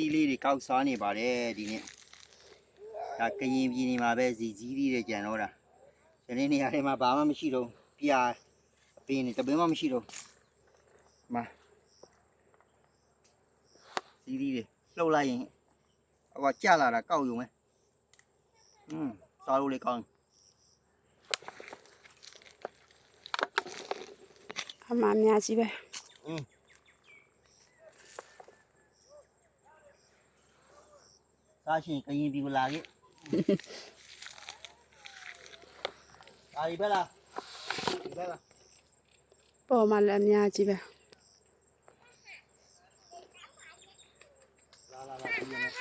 ကြီးလေးတွေကောက်စားနေပါတယ်ဒီနေ့ဒါကရင်ပြည်နေမှာပဲဇီကြီးလေးတွေကြံတော့တာဒီနေ့နေရာထဲမှာဘာမှမရှိတော့ပြာအပင်တွေတပင်းမှမရှိတော့မှာဇီလေးတွေလှုပ်လိုက်ရင်ဟိုကကြလာတာကောက်ယူမယ်စားလို့လေကောင်းအမှအများကြီးပဲစားရှင်ကရင်ပြည်လာခဲ့အာဒီပဲလားဒီပဲလားပေါ်မှာလည်းအများကြီးပဲလာဒီရမယ်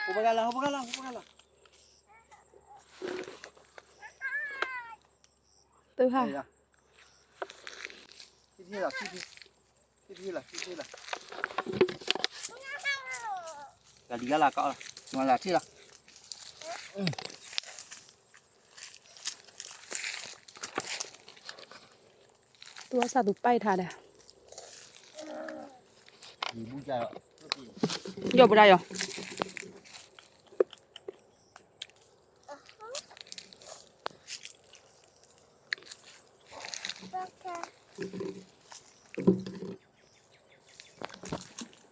ဟိုဘကလာသူဟာပြေးလာဒီကလာကောက်လာလာထိလာသူကစားသူပိုက်ထားတယ်ဒီဘူးကြတော့ရော့ပရာရော